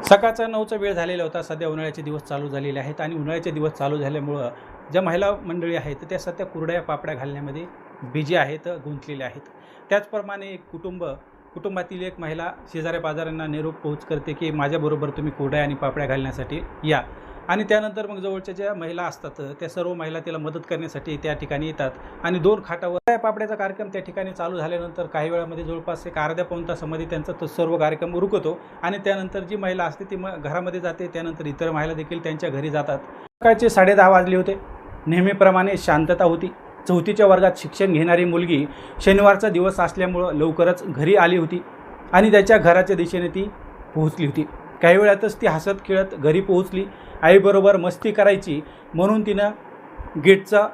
सकाळचा 9चा वेळ झालेला होता. सध्या उन्हाळ्याचे दिवस चालू झालेले आहेत आणि उन्हाळ्याचे दिवस चालू झाल्यामुळं ज्या महिला मंडळी आहेत त्या सध्या कुरड्या पापड्या घालण्यामध्ये बिझी आहेत, गुंतलेल्या आहेत. त्याचप्रमाणे एक कुटुंबातील एक महिला शेजाऱ्या पाजाऱ्यांना निरोप पोहोच करते की माझ्याबरोबर तुम्ही कुरड्या आणि पापड्या घालण्यासाठी या. आणि त्यानंतर मग जवळच्या ज्या महिला असतात त्या सर्व महिला तिला मदत करण्यासाठी त्या ठिकाणी येतात आणि 2 खाटावर पापड्याचा कार्यक्रम त्या ठिकाणी चालू झाल्यानंतर काही वेळामध्ये जवळपास एक अर्ध्या पाऊण तासामध्ये त्यांचा तो सर्व कार्यक्रम उरकतो आणि त्यानंतर जी महिला असते ती घरामध्ये जाते. त्यानंतर इतर महिला देखील त्यांच्या घरी जातात. सकाळचे 10:30 वाजले होते. नेहमीप्रमाणे शांतता होती. 4थीच्या वर्गात शिक्षण घेणारी मुलगी शनिवारचा दिवस असल्यामुळं लवकरच घरी आली होती आणि त्याच्या घराच्या दिशेने ती पोहोचली होती. काही वेळातच ती हसत खेळत घरी पोहोचली. आईबरोबर मस्ती करायची म्हणून तिनं गेटचा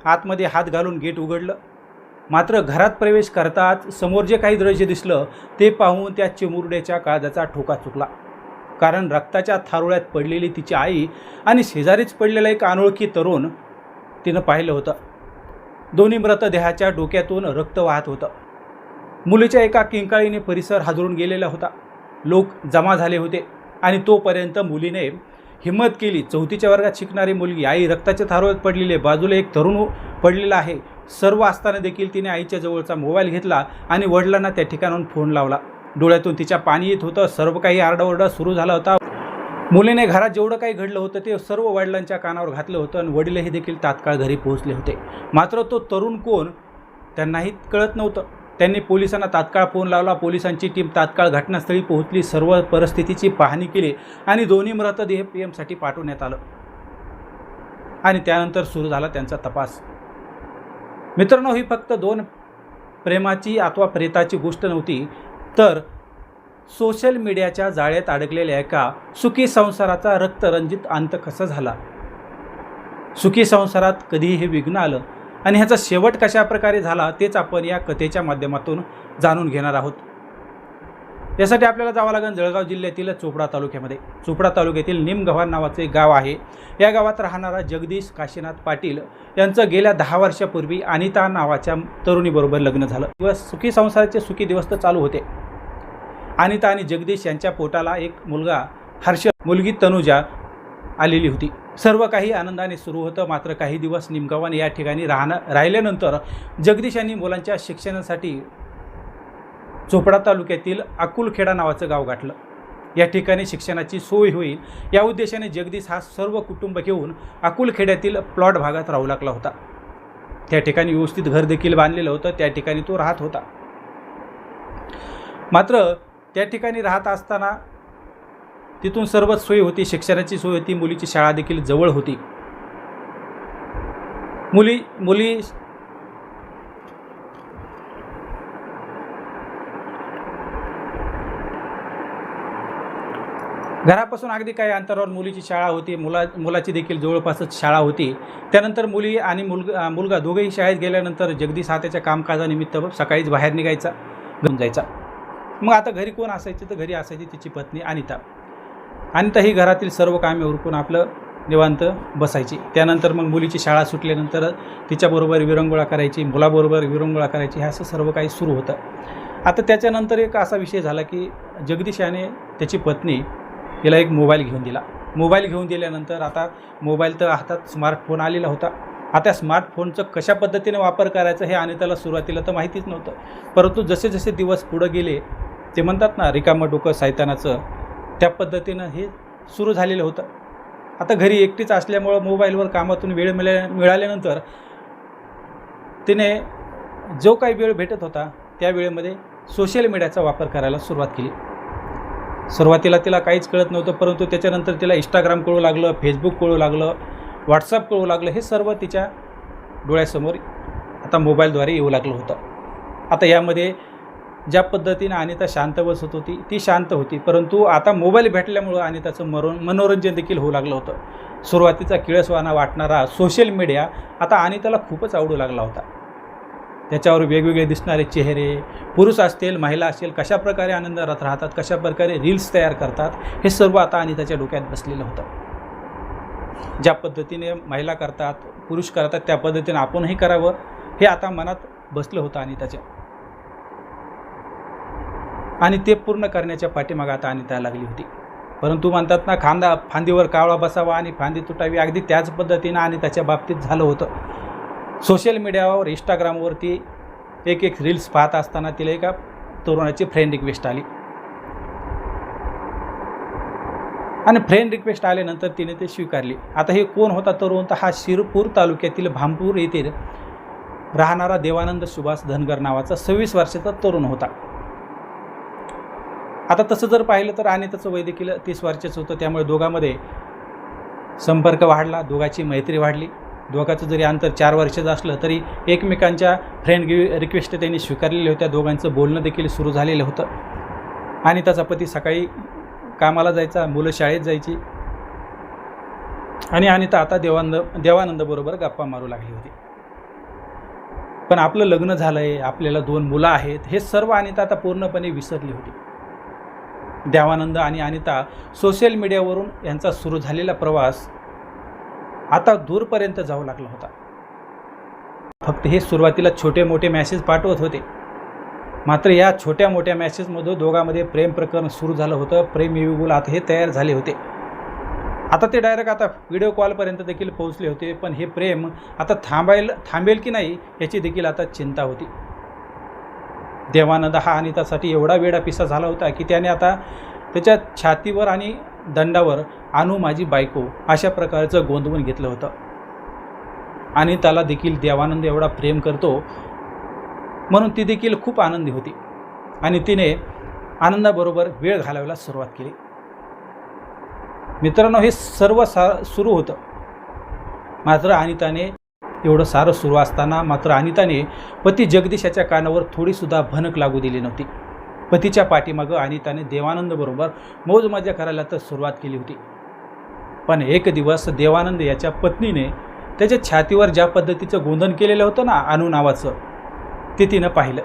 आतमध्ये हात घालून गेट उघडलं. मात्र घरात प्रवेश करताच समोर जे काही दृश्य दिसलं ते पाहून त्या चिमुरड्याच्या काळजाचा ठोका चुकला. कारण रक्ताच्या थारोळ्यात पडलेली तिची आई आणि शेजारीच पडलेला एक अनोळखी तरुण तिनं पाहिलं होतं. दोन्ही मृतदेहाच्या डोक्यातून रक्त वाहत होतं. मुलीच्या एका किंकाळीने परिसर हादरून गेलेला होता. लोक जमा झाले होते आणि तोपर्यंत मुलीने हिम्मत केली. 4थीच्या वर्गात शिकणारी मुलगी, आई रक्ताच्या थारोळ्यात पडलेली, बाजूला एक तरुण पडलेला आहे. सर्व असताना देखील तिने आईच्या जवळचा मोबाईल घेतला आणि वडिलांना त्या ठिकाणाहून फोन लावला. डोळ्यातून तिच्या पाणी येत होतं. सर्व काही आरडाओरडा सुरू झाला होता. मुलीने घरात जेवढं काही घडलं होतं ते सर्व वडिलांच्या कानावर घातलं होतं आणि वडीलही देखील तात्काळ घरी पोहोचले होते. मात्र तो तरुण कोण त्यांनाही कळत नव्हतं. त्यांनी पोलिसांना तात्काळ फोन लावला. पोलिसांची टीम तात्काळ घटनास्थळी पोहोचली. सर्व परिस्थितीची पाहणी केली आणि दोन्ही मृतदेह पीएमसाठी पाठवण्यात आलं आणि त्यानंतर सुरू झाला त्यांचा तपास. मित्रांनो, ही फक्त 2 प्रेमाची अथवा प्रेताची गोष्ट नव्हती, तर सोशल मीडियाच्या जाळ्यात अडकलेल्या एका सुखी संसाराचा रक्तरंजित अंत कसा झाला, सुखी संसारात कधीही हे विघ्न आलं आणि ह्याचा शेवट कशा प्रकारे झाला तेच आपण या कथेच्या माध्यमातून जाणून घेणार आहोत. यासाठी आपल्याला जावं लागेल जळगाव जिल्ह्यातील चोपडा तालुक्यामध्ये. चोपडा तालुक्यातील निमगव्हाण नावाचं एक गाव आहे. या गावात राहणारा जगदीश काशीनाथ पाटील यांचं गेल्या 10 वर्षापूर्वी अनिता नावाच्या तरुणीबरोबर लग्न झालं. सुखी संसाराचे सुखी दिवस तर चालू होते. अनिता आणि जगदीश यांच्या पोटाला एक मुलगा हर्ष, मुलगी तनुजा आलेली होती. सर्व काही आनंदाने सुरू होतं. मात्र काही दिवस निमगव्हाण या ठिकाणी राहिल्यानंतर जगदीश यांनी मुलांच्या शिक्षणासाठी चोपडा तालुक्यातील अकुलखेडा नावाचं गाव गाठलं. या ठिकाणी शिक्षणाची सोय होईल या उद्देशाने जगदीश हा सर्व कुटुंब घेऊन अकुलखेड्यातील प्लॉट भागात राहू लागला होता. त्या ठिकाणी व्यवस्थित घर देखील बांधलेलं होतं. त्या ठिकाणी तो राहत होता. मात्र त्या ठिकाणी राहत असताना तिथून सर्वच सोय होती. शिक्षणाची सोय होती. मुलीची शाळा देखील जवळ होती. मुली घरापासून अगदी काही अंतरावर मुलीची शाळा होती. मुलाची देखील जवळपासच शाळा होती. त्यानंतर मुली आणि मुलगा दोघेही शाळेत गेल्यानंतर जगदीश हा त्याच्या कामकाजानिमित्त सकाळीच बाहेर निघायचा, घेऊन जायचा. मग आता घरी कोण असायचे तर घरी असायची तिची पत्नी अनिता. अनिता ही घरातील सर्व कामे उरकून आपलं निवांत बसायची. त्यानंतर मग मुलीची शाळा सुटल्यानंतर तिच्याबरोबर विरंगुळा करायची, मुलाबरोबर विरंगुळा करायची. हे असं सर्व काही सुरू होतं. आता त्याच्यानंतर एक असा विषय झाला की जगदीश याने त्याची पत्नी तिला एक मोबाईल घेऊन दिला. मोबाईल घेऊन दिल्यानंतर आता मोबाईल तर हातात स्मार्टफोन आलेला होता. आता स्मार्टफोनचं कशा पद्धतीने वापर करायचं हे अनिताला सुरुवातीला तर माहितीच नव्हतं. परंतु जसे जसे दिवस पुढं गेले ते म्हणतात ना रिकामं डोकं सैतानाचं, त्या पद्धतीनं हे सुरू झालेलं होतं. आता घरी एकटीच असल्यामुळं मोबाईलवर कामातून वेळ मिळाल्यानंतर तिने जो काही वेळ भेटत होता त्या वेळेमध्ये सोशल मीडियाचा वापर करायला सुरुवात केली. सुरुवातीला तिला काहीच कळत नव्हतं, परंतु त्याच्यानंतर तिला इंस्टाग्राम कळू लागलं, फेसबुक कळू लागलं, व्हॉट्सअप कळू लागलं. हे सर्व तिच्या डोळ्यासमोर आता मोबाईलद्वारे येऊ लागलं होतं. आता यामध्ये ज्या पद्धतीने अनिता शांत बसत होती ती शांत होती, परंतु आता मोबाईल भेटल्यामुळं अनिताचं मनोरंजन देखील होऊ लागलं होतं. सुरुवातीचा किळसवाना वाटणारा सोशल मीडिया आता अनिताला खूपच आवडू लागला होता. त्याच्यावर वेगवेगळे दिसणारे चेहरे, पुरुष असतील महिला असतील, कशाप्रकारे आनंदात राहतात, कशाप्रकारे रील्स तयार करतात, हे सर्व आता अनिताच्या डोक्यात बसलेलं होतं. ज्या पद्धतीने महिला करतात, पुरुष करतात त्या पद्धतीने आपणही करावं हे आता मनात बसलं होतं अनिताच्या. आणि ते पूर्ण करण्याच्या पाठीमागे आता अनिता लागली होती. परंतु म्हणतात ना, फांदीवर कावळा बसावा आणि फांदी तुटावी, अगदी त्याच पद्धतीनं आणि त्याच्या बाबतीत झालं होतं. सोशल मीडियावर इंस्टाग्रामवरती एक रील्स पाहत असताना तिला एका तरुणाची फ्रेंड रिक्वेस्ट आली आणि फ्रेंड रिक्वेस्ट आल्यानंतर तिने ते स्वीकारली. आता हे कोण होता तरुण? तर हा शिरपूर तालुक्यातील भामपूर येथे राहणारा देवानंद सुभाष धनगर नावाचा 26 वर्षाचा तरुण होता. आता तसं जर पाहिलं तर अनिताचं वय देखील 30 वर्षाचं होतं. त्यामुळे दोघांमध्ये संपर्क वाढला, दोघांची मैत्री वाढली. दोघांचं जरी अंतर 4 वर्षाचं असलं तरी एकमेकांच्या फ्रेंड रिक्वेस्ट त्यांनी स्वीकारलेल्या होत्या. दोघांचं बोलणं देखील सुरू झालेलं होतं. अनिताचा पती सकाळी कामाला जायचा, मुलं शाळेत जायची आणि अनिता आता देवानंदबरोबर गप्पा मारू लागली होती. पण आपलं लग्न झालं आहे, आपल्याला 2 मुलं आहेत, हे सर्व अनिता आता पूर्णपणे विसरली होती. देवानंद आणि अनिता सोशल मीडियावरून यांचा सुरू झालेला प्रवास आता दूरपर्यंत जाऊ लागला होता. फक्त हे सुरुवातीला छोटे मोठे मेसेज पाठवत होते. मात्र या छोट्या मोठ्या मॅसेजमधून दोघांमध्ये प्रेम प्रकरण सुरू झालं होतं. प्रेम युगुल आता हे तयार झाले होते. आता ते डायरेक्ट आता व्हिडिओ कॉलपर्यंत देखील पोहोचले होते. पण हे प्रेम आता थांबेल की नाही याची देखील आता चिंता होती. देवानंद हा अनितासाठी एवढा वेडापिसा झाला होता की त्याने आता त्याच्या छातीवर आणि दंडावर "आणू माझी बायको" अशा प्रकारचं गोंधवून घेतलं होतं. अनिताला देखील देवानंद एवढा प्रेम करतो म्हणून ती देखील खूप आनंदी होती आणि तिने आनंदाबरोबर वेळ घालवायला सुरुवात केली. मित्रांनो, हे सर्व सुरू होतं. मात्र अनिताने एवढं सारं सुरू असताना मात्र अनिताने पती जगदीशाच्या कानावर थोडीसुद्धा भनक लागू दिली नव्हती. पतीच्या पाठीमागं अनिताने देवानंदबरोबर मौज मजा करायला तर सुरुवात केली होती. पण एक दिवस देवानंद याच्या पत्नीने त्याच्या छातीवर ज्या पद्धतीचं गोंधन केलेलं होतं ना, अनु नावाचं, ते तिनं पाहिलं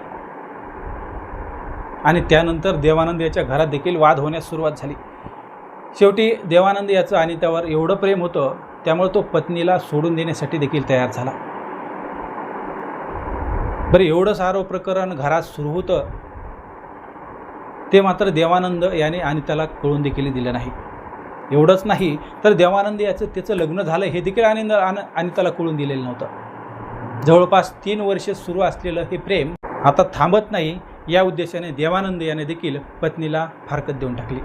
आणि त्यानंतर देवानंद याच्या घरात देखील वाद होण्यास सुरुवात झाली. शेवटी देवानंद याचं अनितावर एवढं प्रेम होतं त्यामुळे तो पत्नीला सोडून देण्यासाठी देखील तयार झाला. बरं, एवढं सारं प्रकरण घरात सुरू होतं ते मात्र देवानंद याने अनिताला कळून देखील दिलं नाही. एवढंच नाही तर देवानंद त्याचं लग्न झालं हे देखील अनिताला कळून दिलेलं नव्हतं. जवळपास 3 वर्षे सुरू असलेलं हे प्रेम आता थांबत नाही या उद्देशाने देवानंद याने देखील पत्नीला फारकत देऊन टाकली.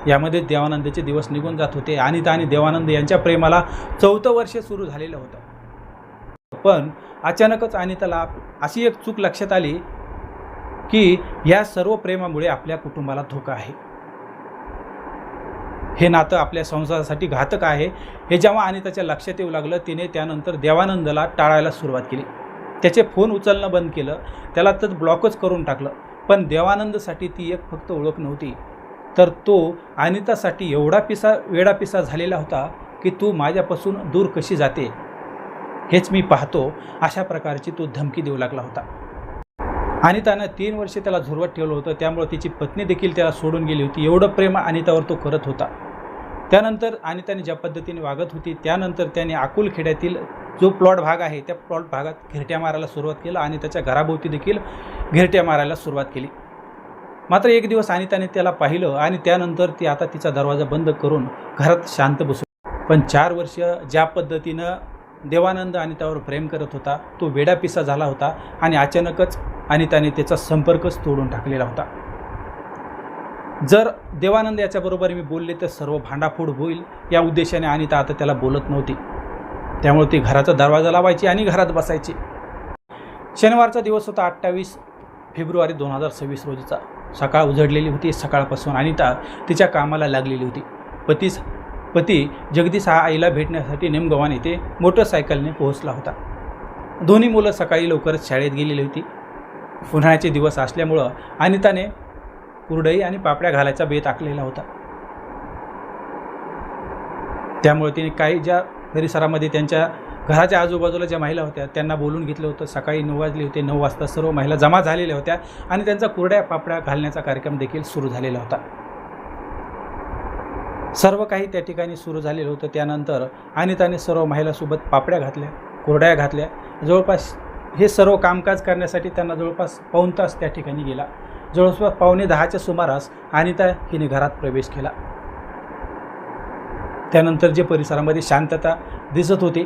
यामध्ये देवानंदचे दिवस निघून जात होते. अनिता आणि देवानंद यांच्या प्रेमाला 4थं वर्ष सुरू झालेलं होतं. पण अचानकच अनिताला अशी एक चूक लक्षात आली की या सर्व प्रेमामुळे आपल्या कुटुंबाला धोका आहे. हे नातं आपल्या संसारासाठी घातक आहे. हे जेव्हा अनिताच्या लक्षात येऊ लागलं, तिने त्यानंतर देवानंदला टाळायला सुरुवात केली. त्याचे फोन उचलणं बंद केलं, त्याला तर ब्लॉकच करून टाकलं. पण देवानंदसाठी ती एक फक्त ओळख नव्हती, तर तो अनितासाठी एवढा वेडापिसा झालेला होता की तू माझ्यापासून दूर कशी जाते हेच मी पाहतो, अशा प्रकारची तो धमकी देऊ लागला होता. अनितानं 3 वर्षे त्याला झुरवत ठेवलं होतं. त्यामुळे तिची पत्नी देखील त्याला सोडून गेली होती. एवढं प्रेम अनितावर तो करत होता. त्यानंतर अनिताने ज्या पद्धतीने वागत होती त्यानंतर त्याने अकोलखेड्यातील जो प्लॉट भाग आहे त्या प्लॉट भागात घिरट्या मारायला सुरुवात केलं आणि त्याच्या घराभोवती देखील घिरट्या मारायला सुरुवात केली. मात्र एक दिवस अनिताने त्याला पाहिलं आणि त्यानंतर ती आता तिचा दरवाजा बंद करून घरात शांत बसली. पण 4 वर्ष ज्या पद्धतीनं देवानंद अनितावर प्रेम करत होता तो वेडापिसा झाला होता आणि अचानकच अनिताने त्याचा संपर्कच तोडून टाकलेला होता. जर देवानंद याच्याबरोबर मी बोलले तर सर्व भांडाफोड होईल या उद्देशाने अनिता आता त्याला बोलत नव्हती. त्यामुळे ती घराचा दरवाजा लावायची आणि घरात बसायची. शनिवारचा दिवस होता 28 फेब्रुवारी 2026 रोजीचा. सकाळ उजडलेली होती. सकाळपासून अनिता तिच्या कामाला लागलेली होती. पती जगदीश हा आईला भेटण्यासाठी नेमगव्हाण येथे मोटरसायकलने पोहोचला होता. दोन्ही मुलं सकाळी लवकरच शाळेत गेलेली होती. उन्हाळ्याचे दिवस असल्यामुळं अनिताने कुरडई आणि पापड्या घालायचा बेत आखलेला होता. त्यामुळे तिने काही ज्या परिसरामध्ये त्यांच्या घराच्या आजूबाजूला ज्या महिला होत्या त्यांना बोलून घेतलं होतं. सकाळी 9 वाजले होते. 9 वाजता सर्व महिला जमा झालेल्या होत्या आणि त्यांचा कुरड्या पापड्या घालण्याचा कार्यक्रम देखील सुरू झालेला होता. सर्व काही त्या ठिकाणी सुरू झालेलं होतं. त्यानंतर अनिताने सर्व महिलांसोबत पापड्या घातल्या, कुरड्या घातल्या. जवळपास हे सर्व कामकाज करण्यासाठी त्यांना जवळपास पाऊण तास त्या ठिकाणी गेला. जवळपास 9:45च्या सुमारास अनिता हिने घरात प्रवेश केला. त्यानंतर जे परिसरामध्ये शांतता दिसत होती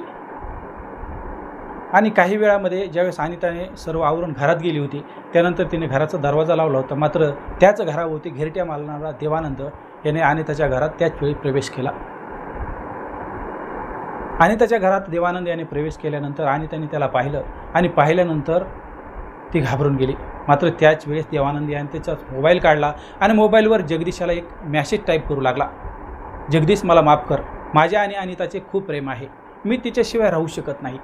आणि काही वेळामध्ये ज्यावेळेस अनिताने सर्व आवरून घरात गेली होती त्यानंतर तिने घराचा दरवाजा लावला होता. मात्र त्याच घराभोवती घेरट्या मारणारा देवानंद याने अनिताच्या घरात त्याच वेळी प्रवेश केला. अनिताच्या घरात देवानंद याने प्रवेश केल्यानंतर अनिताने त्याला पाहिलं आणि पाहिल्यानंतर ती घाबरून गेली. मात्र त्याच वेळेस देवानंद याने त्याचा मोबाईल काढला आणि मोबाईलवर जगदीशाला एक मॅसेज टाईप करू लागला. जगदीश, मला माफ कर. माझ्या आणि अनिताचे खूप प्रेम आहे. मी तिच्याशिवाय राहू शकत नाही.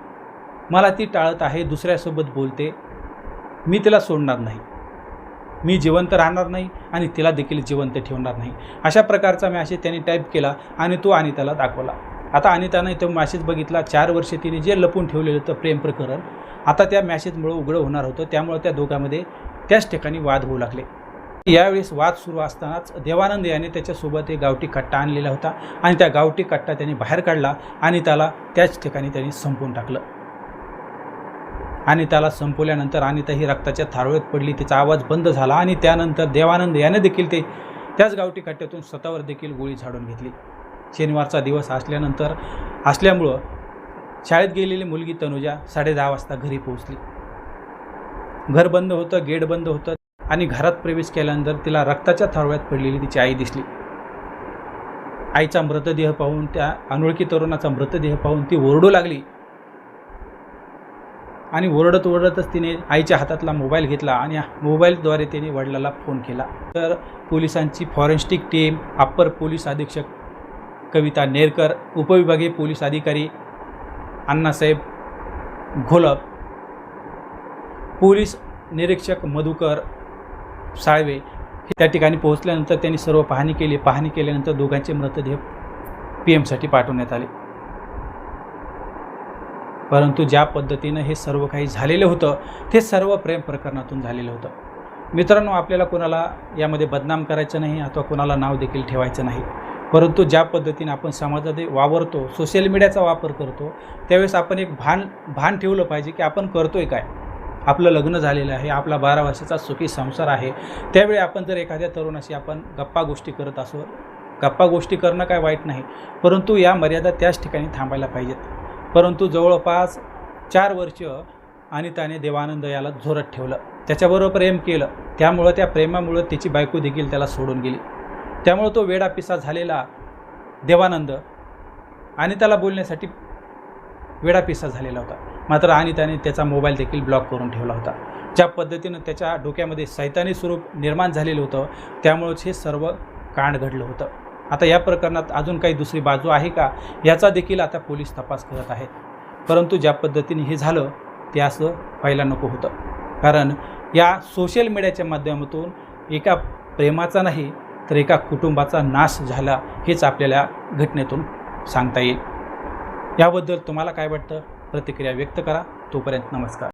मला ती टाळत आहे, दुसऱ्यासोबत बोलते. मी तिला सोडणार नाही. मी जिवंत राहणार नाही आणि तिला देखील जिवंत ठेवणार नाही. अशा प्रकारचा मॅसेज त्याने टाईप केला आणि तो अनिताला दाखवला. आता अनिताने तो मॅसेज बघितला. 4 वर्षे तिने जे लपून ठेवलेलं होतं प्रेम प्रकरण आता त्या मॅसेजमुळे उघडं होणार होतं. त्यामुळे त्या दोघांमध्ये त्याच ठिकाणी वाद होऊ लागले. यावेळेस वाद सुरू असतानाच देवानंद याने त्याच्यासोबत एक गावठी कट्टा आणलेला होता आणि त्या गावठी कट्टा त्याने बाहेर काढला आणि त्याला त्याच ठिकाणी त्यांनी संपवून टाकलं. आणि त्याला संपवल्यानंतर अनिता ही रक्ताच्या थारोळ्यात पडली. तिचा आवाज बंद झाला आणि त्यानंतर देवानंद याने देखील त्याच गावठी कट्ट्यातून स्वतःवर देखील गोळी झाडून घेतली. शनिवारचा दिवस असल्यामुळं शाळेत गेलेली मुलगी तनुजा 10:30 वाजता घरी पोहोचली. घर बंद होतं, गेट बंद होतं आणि घरात प्रवेश केल्यानंतर तिला रक्ताच्या थारोळ्यात पडलेली तिची आई दिसली. आईचा मृतदेह पाहून, त्या अनोळखी तरुणाचा मृतदेह पाहून ती ओरडू लागली आणि ओरडतच तिने आईच्या हातातला मोबाईल घेतला आणि मोबाईलद्वारे तिने वडिलाला फोन केला. तर पोलिसांची फॉरेन्सिक टीम, अप्पर पोलीस अधीक्षक कविता नेरकर, उपविभागीय पोलीस अधिकारी अण्णासाहेब घोलप, पोलीस निरीक्षक मधुकर साळवे त्या ठिकाणी पोहोचल्यानंतर त्यांनी सर्व पाहणी केली. पाहणी केल्यानंतर दोघांचे मृतदेह PM साठी पाठवण्यात आले. परंतु ज्या पद्धतीनं हे सर्व काही झालेलं होतं ते सर्व प्रेम प्रकरणातून झालेलं होतं. मित्रांनो, आपल्याला कोणाला यामध्ये बदनाम करायचं नाही अथवा कोणाला नाव देखील ठेवायचं नाही. परंतु ज्या पद्धतीने आपण समाजात वावरतो, सोशल मीडियाचा वापर करतो, त्यावेळेस आपण एक भान ठेवलं पाहिजे की आपण करतोय काय. आपलं लग्न झालेलं आहे, आपला 12 वर्षाचा सुखी संसार आहे. त्यावेळी आपण जर एखाद्या तरुणाशी आपण गप्पा गोष्टी करत असो, गप्पा गोष्टी करणं काय वाईट नाही, परंतु या मर्यादा त्याच ठिकाणी थांबायला पाहिजेत. परंतु जवळपास 4 वर्ष अनिताने देवानंद याला झोरत ठेवलं, त्याच्याबरोबर प्रेम केलं. त्यामुळं त्या प्रेमामुळं त्याची बायको देखील त्याला सोडून गेली. त्यामुळं तो वेडापिसा झालेला देवानंद अनिताला बोलण्यासाठी वेडापिसा झालेला होता. मात्र अनिताने त्याचा मोबाईल देखील ब्लॉक करून ठेवला होता. ज्या पद्धतीनं त्याच्या डोक्यामध्ये सैतानी स्वरूप निर्माण झालेलं होतं त्यामुळंच हे सर्व कांड घडलं होतं. आता या प्रकरणात अजून काही दुसरी बाजू आहे का याचा देखील आता पोलीस तपास करत आहेत. परंतु ज्या पद्धतीने हे झालं ते असं व्हायला नको होतं. कारण या सोशल मीडियाच्या माध्यमातून एका प्रेमाचा नाही तर एका कुटुंबाचा नाश झाला हेच आपल्याला घटनेतून सांगता येईल. याबद्दल तुम्हाला काय वाटतं? प्रतिक्रिया व्यक्त करा. तोपर्यंत नमस्कार.